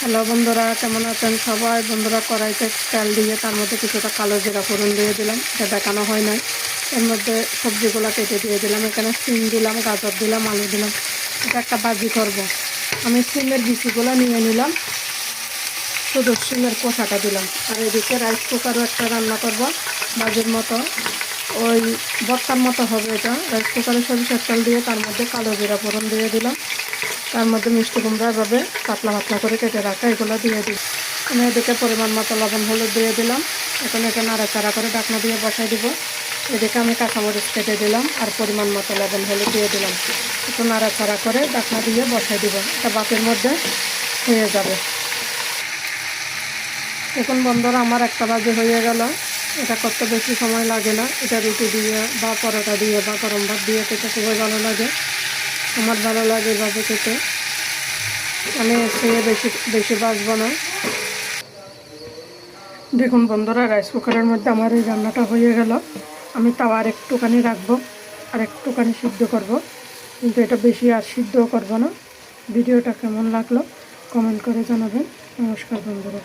Hello বন্ধুরা, কেমন আছেন সবাই? বন্ধুরা, কড়াইতে তেল দিয়ে তার মধ্যে কিছুটা কালো জিরা ফোড়ন দিয়ে দিলাম, এটা দেখানো হয় নাই। এর মধ্যে সবজিগুলো কেটে দিয়ে দিলাম, এখানে সিম দিলাম, গাজর দিলাম, আলু দিলাম। এটা একটা ভাজি করব। আমি সিমের বিচিগুলো নিয়ে নিলাম, শুধু সিমের কোষাটা দিলাম। আর এদিকে রাইস কুকারও একটা রান্না করব ভাজির মতো, ওই ভর্তার মতো হবে। এটা রাইস কুকারে সরিষার তেল দিয়ে তার মধ্যে কালো জিরা ফোড়ন দিয়ে দিলাম, তার মধ্যে মিষ্টি কুমড়া এভাবে পাতলা পাতলা করে কেটে রাখা, এগুলো দিয়ে দিই। আমি এদিকে পরিমাণ মতো লবণ হলুদ দিয়ে দিলাম। এখন এটা নাড়াচাড়া করে ঢাকনা দিয়ে বসাই দিব। এদিকে আমি কাঁচামরিচ কেটে দিলাম আর পরিমাণ মতো লবণ হলুদ দিয়ে দিলাম। একটু নাড়াচাড়া করে ঢাকনা দিয়ে বসাই দিব, এটা বাটির মধ্যে হয়ে যাবে। এখন বন্ধুরা, আমার একটা ভাজি হয়ে গেল। এটা করতে বেশি সময় লাগে না, এটা রুটি দিয়ে বা পরোটা দিয়ে বা গরম ভাত দিয়ে খেতে খুবই ভালো লাগে। আমার ভালো লাগে এভাবে খেতে, আমি এর বেশি বেশি ভাজবো না। দেখুন বন্ধুরা, রাইস কুকারের মধ্যে আমার এই রান্নাটা হয়ে গেল। আমি তাও আর একটুখানি রাখবো, আর একটুখানি সিদ্ধ করব, কিন্তু এটা বেশি আর সিদ্ধও করব না। ভিডিওটা কেমন লাগলো কমেন্ট করে জানাবেন। নমস্কার বন্ধুরা।